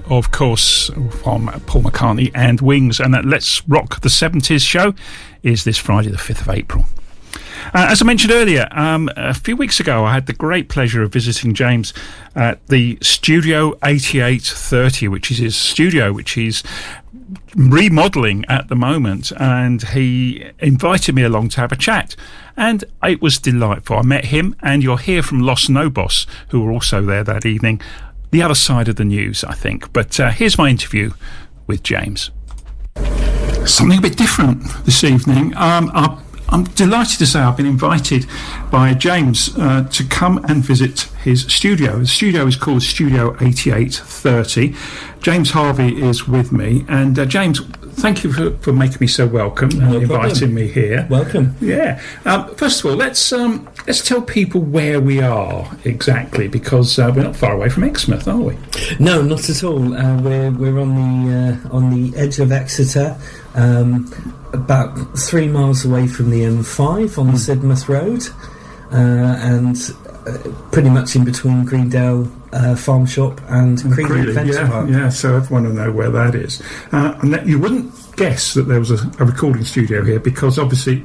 of course, from Paul McCartney and Wings, and that Let's Rock the 70s show is this Friday the 5th of April. As I mentioned earlier, a few weeks ago I had the great pleasure of visiting James at the Studio 8830, which is his studio, which he's remodelling at the moment, and he invited me along to have a chat, and it was delightful. I met him, and you'll hear from Los Nobos, who were also there that evening, the other side of the news, I think. But here's my interview with James. Something a bit different this evening. I'm delighted to say I've been invited by James to come and visit his studio. The studio is called Studio 8830. James Harvey is with me. And James, thank you for making me so welcome and inviting me here. Welcome. Yeah. First of all, let's tell people where we are exactly, because we're not far away from Exmouth, are we? No, not at all. We're on the edge of Exeter. About 3 miles away from the M5 on the Sidmouth Road, and pretty much in between Greendale Farm Shop and Creedy Adventure Park. Yeah, so everyone will know where that is. And that you wouldn't guess that there was a recording studio here, because obviously,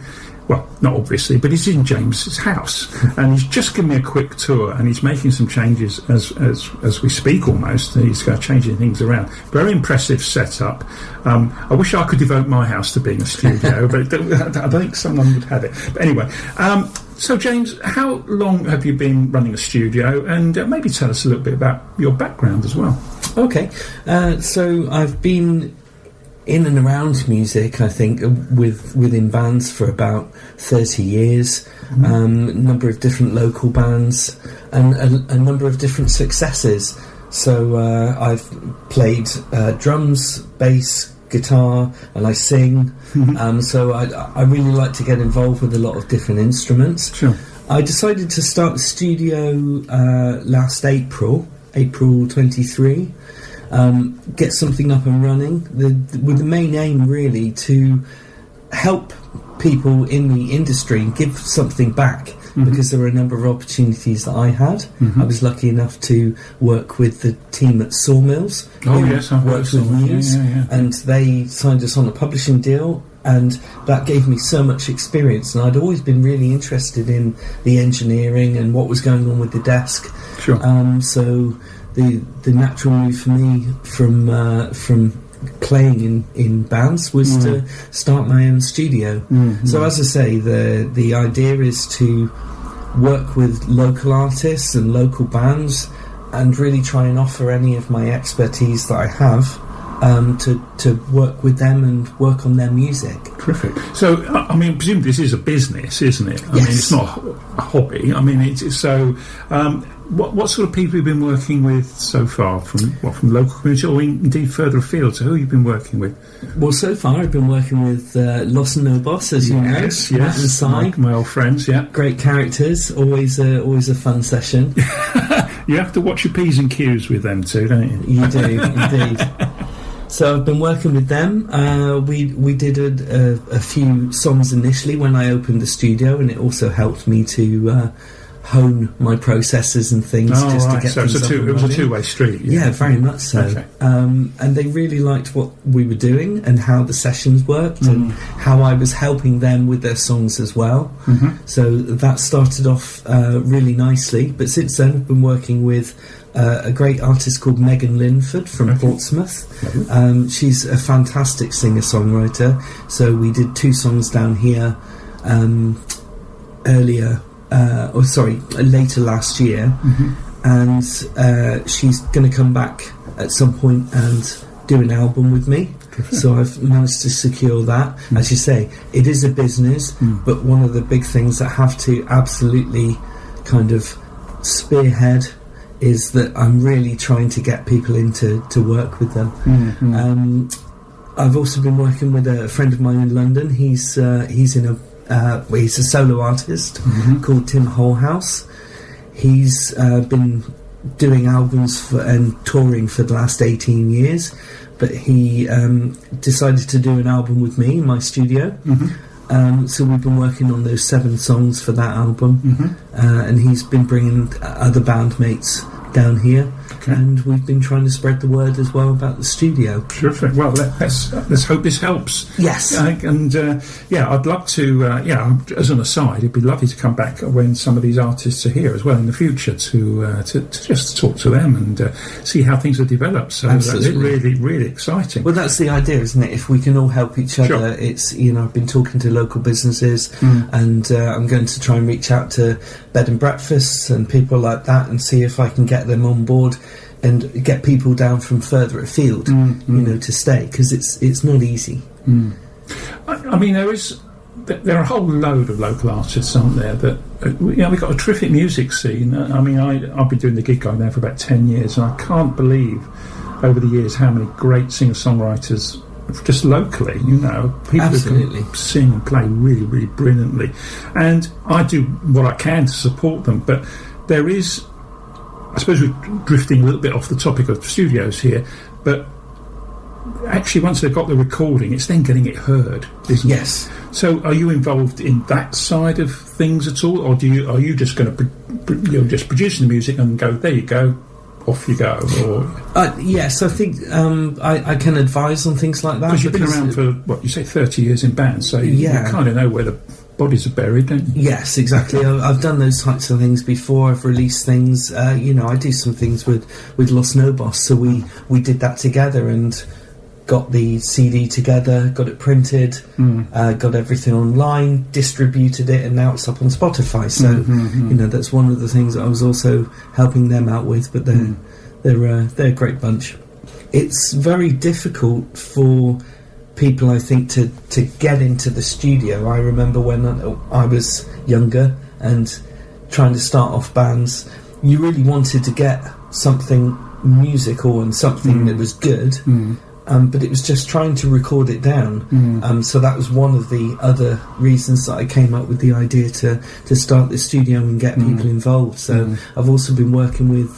well, not obviously, but it's in James's house, and he's just given me a quick tour, and he's making some changes as we speak almost. He's changing things around. Very impressive setup. I wish I could devote my house to being a studio, but I don't think someone would have it. But anyway, so James, how long have you been running a studio? And maybe tell us a little bit about your background as well. Okay, so I've been in and around music, I think, within bands for about 30 years, a number of different local bands, and a number of different successes. So I've played drums, bass, guitar, and I sing. So I really like to get involved with a lot of different instruments. Sure. I decided to start the studio last April 23. Get something up and running with the main aim really to help people in the industry and give something back, because there were a number of opportunities that I had. I was lucky enough to work with the team at Sawmills. I've worked with Muse, and they signed us on a publishing deal, and that gave me so much experience, and I'd always been really interested in the engineering and what was going on with the desk. Sure. So the natural move for me from playing in bands was to start my own studio. So as I say, the idea is to work with local artists and local bands, and really try and offer any of my expertise that I have to work with them and work on their music. Terrific. So, I mean, presumably this is a business, isn't it? I mean, it's not a hobby. I mean, it's so. What sort of people have you been working with so far, from local community or indeed further afield? So who have you been working with? Well, so far I've been working with Los Nobos, as you know, Matt and Si, my old friends. Yeah, great characters. Always a fun session. You have to watch your P's and Q's with them too, don't you? You do, indeed. So I've been working with them. We did a few songs initially when I opened the studio, and it also helped me to hone my processes and things to get things up and running. It was a two-way street. Yeah, very much so. Okay. And they really liked what we were doing and how the sessions worked and how I was helping them with their songs as well. So that started off really nicely. But since then I've been working with a great artist called Megan Linford from Portsmouth. She's a fantastic singer-songwriter. So we did 2 songs down here later last year, and she's going to come back at some point and do an album with me. So I've managed to secure that. As you say, it is a business, but one of the big things that have to absolutely kind of spearhead is that I'm really trying to get people in to work with them. I've also been working with a friend of mine in London. He's a solo artist called Tim Holhouse. He's been doing albums and touring for the last 18 years, but he decided to do an album with me in my studio. So we've been working on those 7 songs for that album, and he's been bringing other bandmates down here. Okay. And we've been trying to spread the word as well about the studio. Terrific. Well, let's hope this helps. Yes. I'd love to. As an aside, it'd be lovely to come back when some of these artists are here as well in the future to just talk to them and see how things are developed. So Absolutely. that's really, really exciting. Well, that's the idea, isn't it? If we can all help each other, Sure. it's, I've been talking to local businesses and I'm going to try and reach out to bed and breakfasts and people like that and see if I can get them on board and get people down from further afield, to stay, because it's not easy. I mean, there are a whole load of local artists, aren't there? That we've got a terrific music scene. I mean, I've been doing the gig guide now for about 10 years, and I can't believe over the years how many great singer-songwriters just locally, people Absolutely. who can sing and play really, really brilliantly. And I do what I can to support them, but there is, I suppose we're drifting a little bit off the topic of studios here, but actually once they've got the recording, it's then getting it heard, isn't it? Yes. So are you involved in that side of things at all, or are you just going to just producing the music and go, there you go, off you go? Or yes, I think I can advise on things like that. Because you've been around for, what, you say 30 years in bands, so you kind of know where the bodies are buried, don't you? Yes, exactly. I've done those types of things before. I've released things. I do some things with Los Nobos, so we did that together and got the CD together, got it printed, got everything online, distributed it, and now it's up on Spotify. So that's one of the things that I was also helping them out with. But they're a great bunch. It's very difficult for people, I think, to get into the studio. I remember when I was younger and trying to start off bands, you really wanted to get something musical and something that was good. But it was just trying to record it down. So that was one of the other reasons that I came up with the idea to start the studio and get people involved. So I've also been working with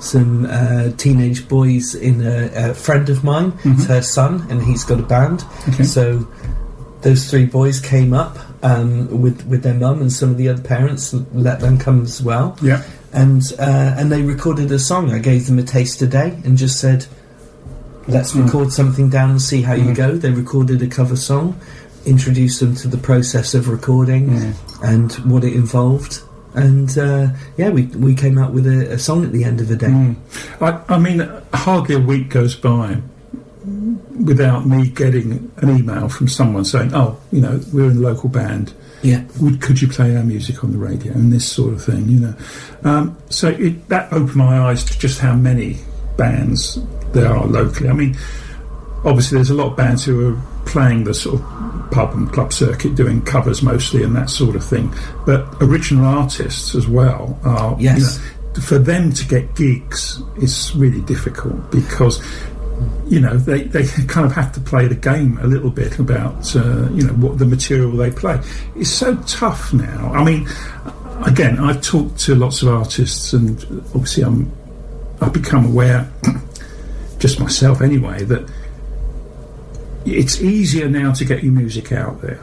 some teenage boys in a friend of mine, it's her son, and he's got a band. Okay. So those three boys came up with their mum, and some of the other parents let them come as well. Yeah. And they recorded a song. I gave them a taste a day and just said, let's record something down and see how you go. They recorded a cover song, introduced them to the process of recording and what it involved. And we came out with a song at the end of the day. I mean, hardly a week goes by without me getting an email from someone saying, we're in a local band. Yeah. Could you play our music on the radio and this sort of thing, So that opened my eyes to just how many bands there are locally. I mean, obviously there's a lot of bands who are playing the sort of pub and club circuit, doing covers mostly and that sort of thing, but original artists as well are, for them to get gigs is really difficult because they kind of have to play the game a little bit about what the material they play. It's so tough now. I mean, again, I've talked to lots of artists, and obviously I've become aware, just myself anyway, that it's easier now to get your music out there.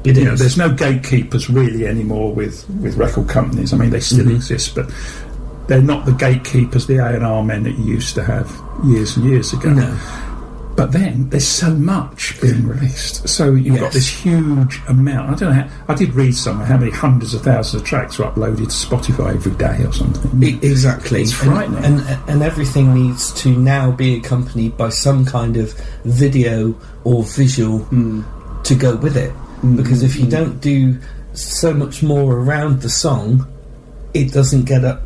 It is. There's no gatekeepers really anymore with record companies. I mean, they still exist, but they're not the gatekeepers, the A&R men that you used to have years and years ago. No. But then there's so much being released. So you've got this huge amount. I don't know I did read somewhere how many hundreds of thousands of tracks are uploaded to Spotify every day or something. Exactly. It's frightening. And everything needs to now be accompanied by some kind of video or visual to go with it. Because if you don't do so much more around the song, it doesn't get up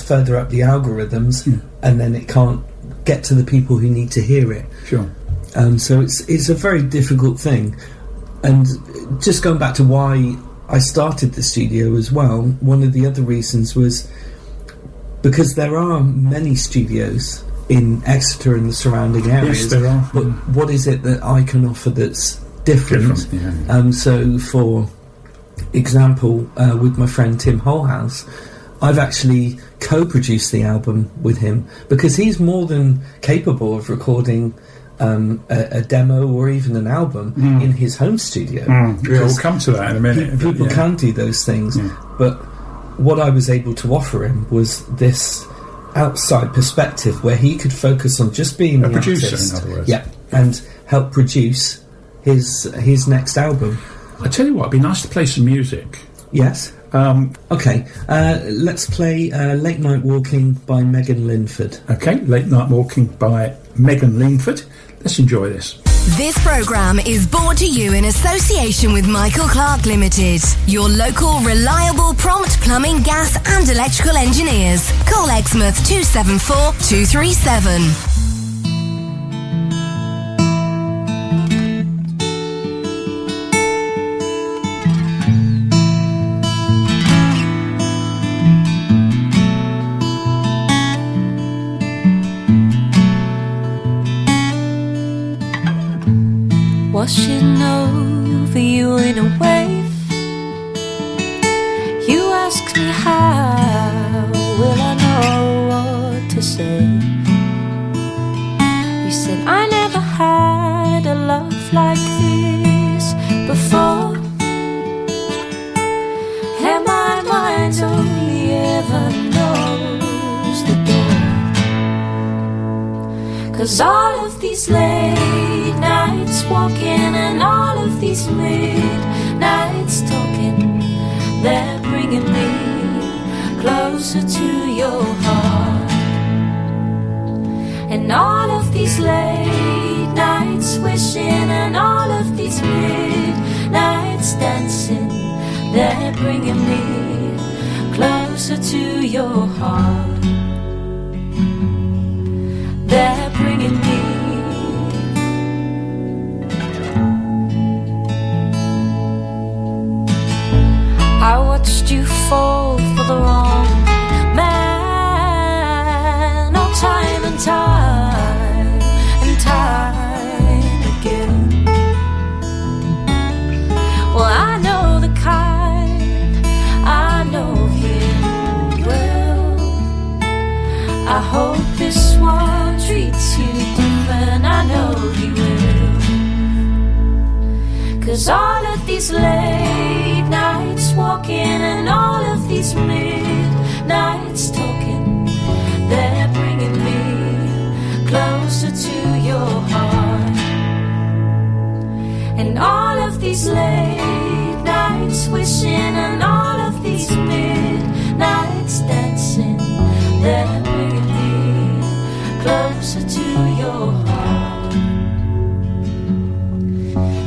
further up the algorithms, and then it can't get to the people who need to hear it. Sure. So it's a very difficult thing. And just going back to why I started the studio as well, one of the other reasons was because there are many studios in Exeter and the surrounding areas. Yes, there are. But what is it that I can offer that's different? So for example, with my friend Tim Holhouse, I've actually co-produced the album with him because he's more than capable of recording a demo or even an album in his home studio. We'll come to that in a minute. People can do those things, but what I was able to offer him was this outside perspective where he could focus on just being a the producer, artist, in other words. yeah, and help produce his next album. I tell you what, it'd be nice to play some music. Yes. Okay. Let's play "Late Night Walking" by Megan Linford. Okay, "Late Night Walking" by Megan Linford. Let's enjoy this. This programme is brought to you in association with Michael Clark Limited, your local reliable prompt plumbing, gas and electrical engineers. Call Exmouth 274 237. Washing over you in a wave. You ask me how will I know what to say. You said I never had a love like this before, and my mind only ever knows the door. 'Cause all of these late nights walking and all of these midnights talking, they're bringing me closer to your heart. And all of these late nights wishing and all of these midnights dancing, they're bringing me closer to your heart. They're bringing me. I watched you fall for the wrong man, oh, time and time and time again. Well, I know the kind, I know him well. I hope this one treats you different, I know he will. 'Cause all of these late nights walking and all of these midnights talking, they're bringing me closer to your heart. And all of these late nights wishing and all of these midnights dancing, they're bringing me closer to your heart.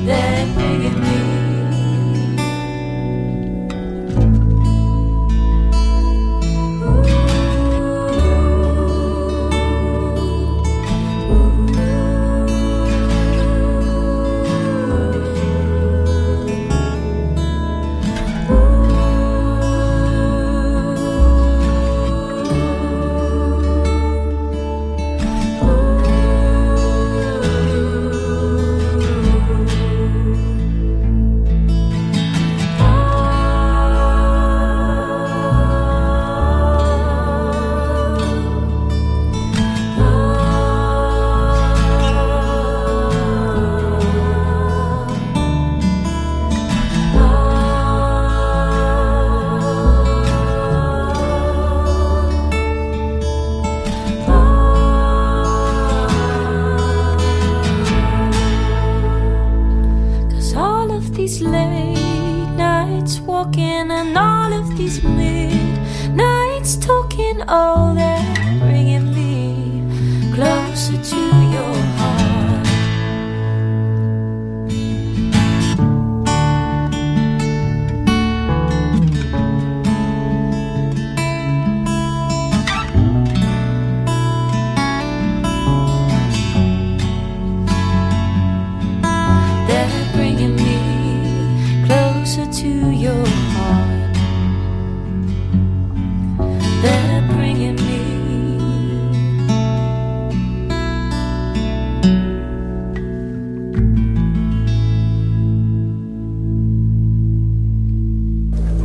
They're bringing me. These late nights walking and all of these midnights talking, oh, they're bringing me closer to your heart. They're bringing me closer to your heart. They're bringing me.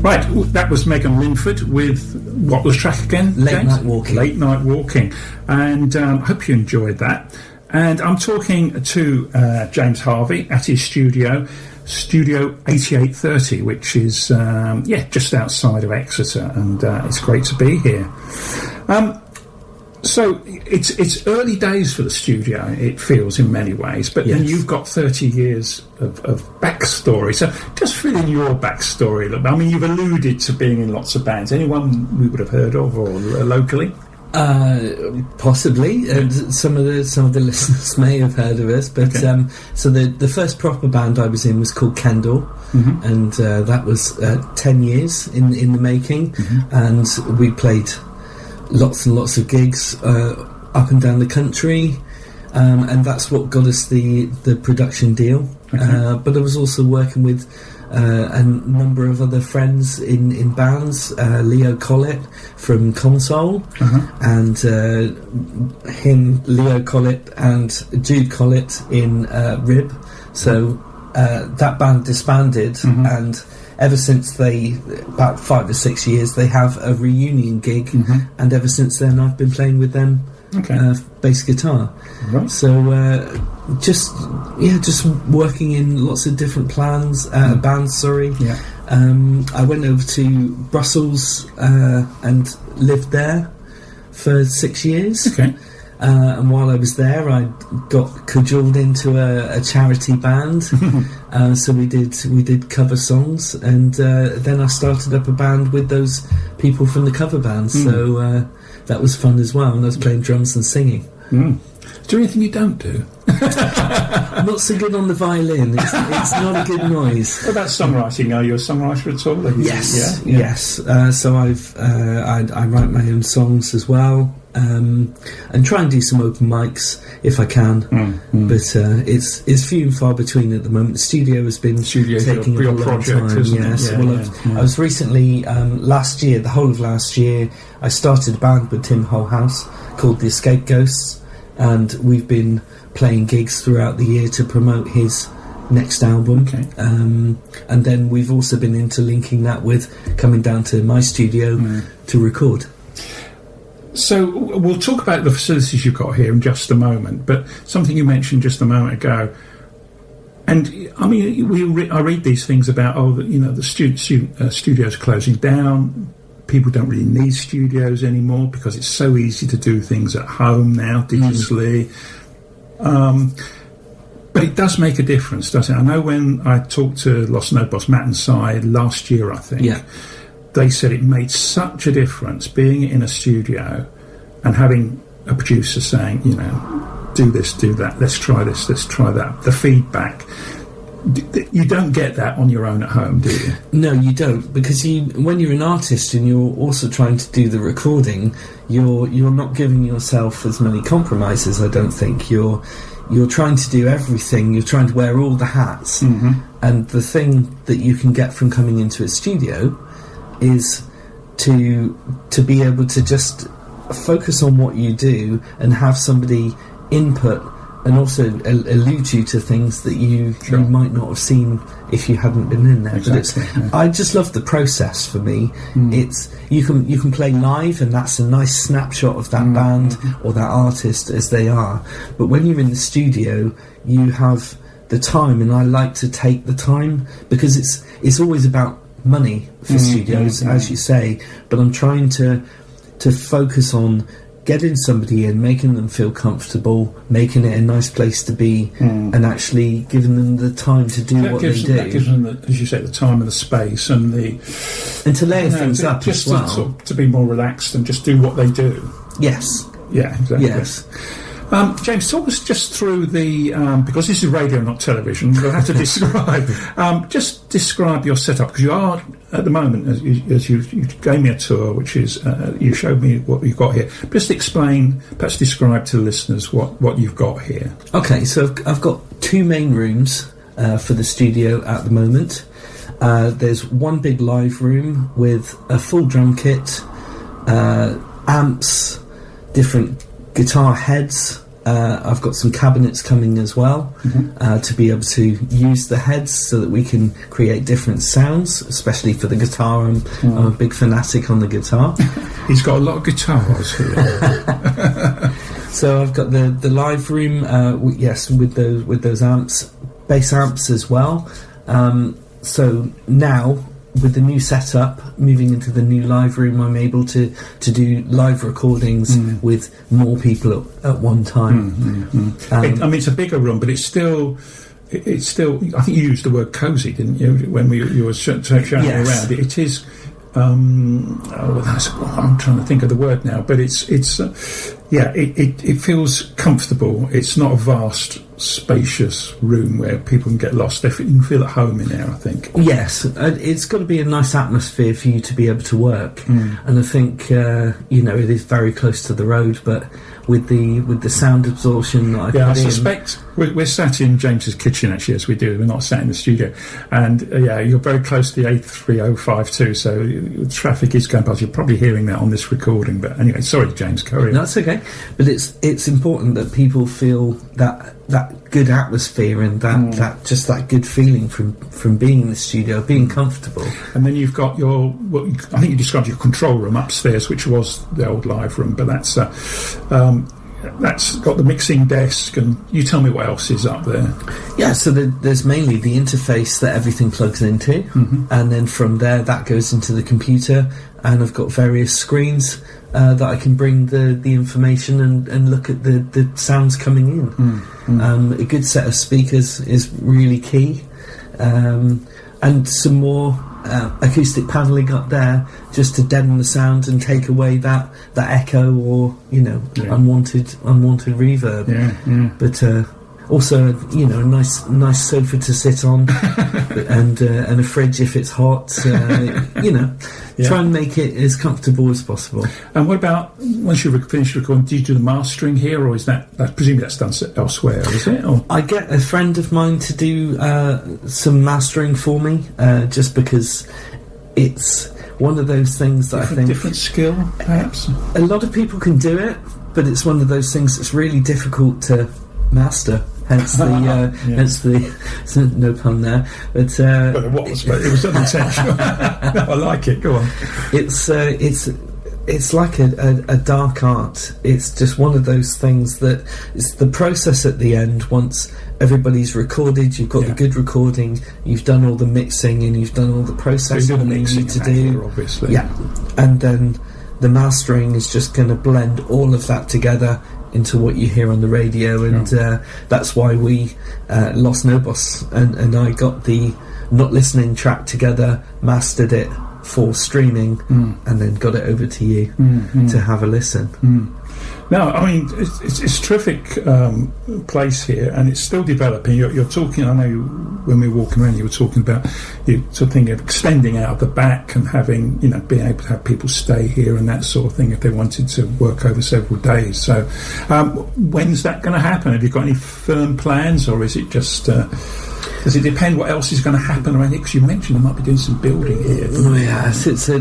Right, that was Megan Linford with what was track again? Late Night Walking. Late Night Walking, and I hope you enjoyed that. And I'm talking to James Harvey at his Studio 8830, which is just outside of Exeter, and it's great to be here. So it's early days for the studio, it feels, in many ways, but then you've got 30 years of backstory. So just fill in your backstory. I mean, you've alluded to being in lots of bands. Anyone we would have heard of, or locally? Possibly. Some of the listeners may have heard of us, but so the first proper band I was in was called Kendall, and that was 10 years in the making, and we played lots and lots of gigs up and down the country, and that's what got us the production deal. But I was also working with a number of other friends in bands, Leo Collett from Console, and Leo Collett and Jude Collett in Rib. So that band disbanded, and ever since about 5 or 6 years, they have a reunion gig, and ever since then I've been playing with them bass guitar. Right. So just working in lots of different bands. Yeah. I went over to Brussels and lived there for 6 years. Okay. And while I was there, I got cajoled into a charity band. So we did cover songs, and then I started up a band with those people from the cover band. So that was fun as well. And I was playing drums and singing. Is there anything you don't do? I'm not so good on the violin. It's not a good noise. What about songwriting? Are you a songwriter at all? Yes. So I write my own songs as well, and try and do some open mics if I can. But it's few and far between at the moment. The studio has been taking a long time. Yes. I was recently last year, the whole of last year, I started a band with Tim Holhouse called the Escape Ghosts, and we've been playing gigs throughout the year to promote his next album. And then we've also been interlinking that with coming down to my studio to record. So we'll talk about the facilities you've got here in just a moment, but something you mentioned just a moment ago, and I mean, I read these things about the studios closing down. People don't really need studios anymore because it's so easy to do things at home now digitally. But it does make a difference, doesn't it? I know when I talked to Los Nobos, Matt and Si, last year, I think, they said it made such a difference being in a studio and having a producer saying, do this, do that, let's try this, let's try that. The feedback. You don't get that on your own at home, do you? No, you don't, because when you're an artist and you're also trying to do the recording, you're not giving yourself as many compromises. I don't think you're trying to do everything. You're trying to wear all the hats, and the thing that you can get from coming into a studio is to be able to just focus on what you do and have somebody input and also allude you to things that you might not have seen if you hadn't been in there. Exactly, but I just love the process. For me, it's you can play live, and that's a nice snapshot of that band or that artist as they are. But when you're in the studio, you have the time, and I like to take the time because it's always about money for studios, as you say. But I'm trying to focus on getting somebody in, making them feel comfortable, making it a nice place to be, and actually giving them the time to do what they do. That gives them, as you say, the time and the space and to layer things up just as well. To be more relaxed and just do what they do. Yes. Yeah, exactly. Yes. James, talk us just through the because this is radio, not television. We'll have to describe. Just describe your setup, because you are at the moment, as you gave me a tour, which is you showed me what you've got here. Just explain, perhaps describe to the listeners what you've got here. Okay, so I've got two main rooms for the studio at the moment. There's one big live room with a full drum kit, amps, different guitar heads. I've got some cabinets coming as well to be able to use the heads so that we can create different sounds, especially for the guitar. I'm a big fanatic on the guitar. He's got a lot of guitars here. So I've got the live room, with those amps, bass amps as well. So now with the new setup, moving into the new live room, I'm able to do live recordings with more people at one time. It's a bigger room, but it's still. I think you used the word cosy, didn't you? When you were showing around. It is. I'm trying to think of the word now, but it feels comfortable. It's not a vast, spacious room where people can get lost. You can feel at home in there, I think. Yes, it's got to be a nice atmosphere for you to be able to work. And I think it is very close to the road, but with the sound absorption that I suspect we're sat in James's kitchen actually, as we do. We're not sat in the studio, and you're very close to the 83052, so the traffic is going past. You're probably hearing that on this recording, but anyway, sorry, James, carry on. That's okay, but it's important that people feel that good atmosphere and that good feeling from being in the studio, being comfortable. And then you've got I think you described your control room upstairs, which was the old live room, but that's got the mixing desk, and you tell me what else is up there. Yeah, so there's mainly the interface that everything plugs into, and then from there that goes into the computer, and I've got various screens that I can bring the information and look at the sounds coming in. A good set of speakers is really key, and some more acoustic paneling up there just to deaden the sound and take away that echo or unwanted reverb. But also a nice sofa to sit on and a fridge if it's hot. Try and make it as comfortable as possible. And what about once you finish recording? Do you do the mastering here, or is that presumably that's done elsewhere? Is it? Or? I get a friend of mine to do some mastering for me, just because it's one of those things that I think different skill, perhaps. A lot of people can do it, but it's one of those things that's really difficult to master. Hence the no pun there, but it was unintentional. No, I like it. Go on. It's like a dark art. It's just one of those things that it's the process at the end. Once everybody's recorded, you've got the good recording, you've done all the mixing, and you've done all the processing that you need to do. Here, obviously, and then the mastering is just going to blend all of that together into what you hear on the radio, and that's why we Lost No Boss and I got the Not Listening track together, mastered it for streaming, and then got it over to you to have a listen. No, I mean it's a terrific place here, and it's still developing. You're talking. I know when we were walking around, you were talking about you sort of thinking of extending out the back and having being able to have people stay here and that sort of thing if they wanted to work over several days. So, when's that going to happen? Have you got any firm plans, or is it just? Does it depend what else is going to happen around it? Because you mentioned they might be doing some building here. Oh yes, it's a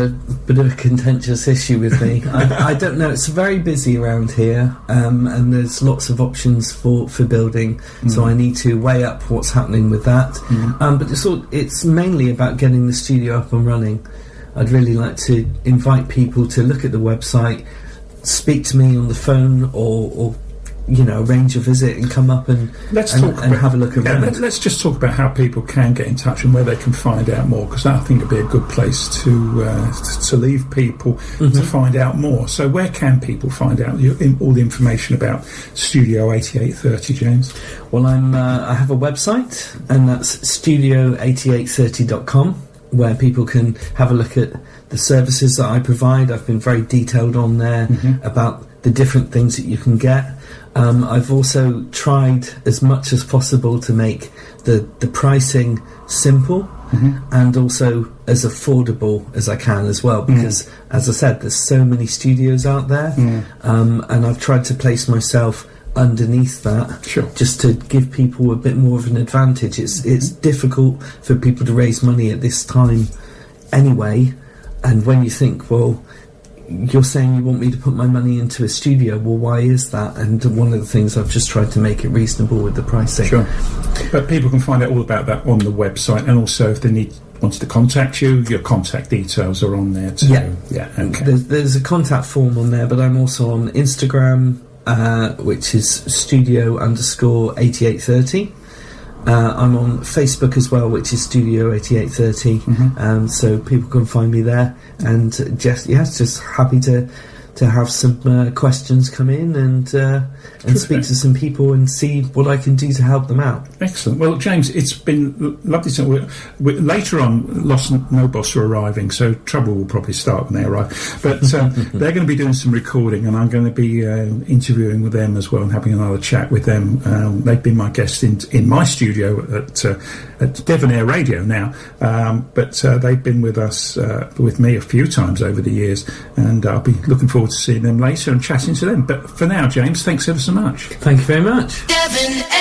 bit of a contentious issue with me. I don't know. It's very busy around here, and there's lots of options for building. So I need to weigh up what's happening with that. But it's mainly about getting the studio up and running. I'd really like to invite people to look at the website, speak to me on the phone, or arrange a visit and come up and have a look around. Let's just talk about how people can get in touch and where they can find out more, because I think it'd be a good place to leave people to find out more. So where can people find out all the information about Studio 8830, James? Well, I have a website, and that's studio8830.com, where people can have a look at the services that I provide. I've been very detailed on there about the different things that you can get. I've also tried as much as possible to make the pricing simple and also as affordable as I can as well, because as I said, there's so many studios out there, and I've tried to place myself underneath that, just to give people a bit more of an advantage. It's difficult for people to raise money at this time anyway, and when you think, well, you're saying you want me to put my money into a studio, well, why is that? And one of the things I've just tried to make it reasonable with the pricing. Sure. But people can find out all about that on the website, and also if they wants to contact you, your contact details are on there too. Yeah, okay. There's a contact form on there, but I'm also on Instagram, which is studio_8830. I'm on Facebook as well, which is Studio 8830. So people can find me there. And just happy to have some questions come in and speak to some people and see what I can do to help them out. Excellent. Well, James, it's been lovely to... later on, Lost No Boss are arriving, so trouble will probably start when they arrive. But they're going to be doing some recording, and I'm going to be interviewing with them as well and having another chat with them. They've been my guest in my studio at DevonAir Radio now, but they've been with me a few times over the years, and I'll be looking forward to seeing them later and chatting to them. But for now, James, thanks ever so much. Thank you very much. DevonAir.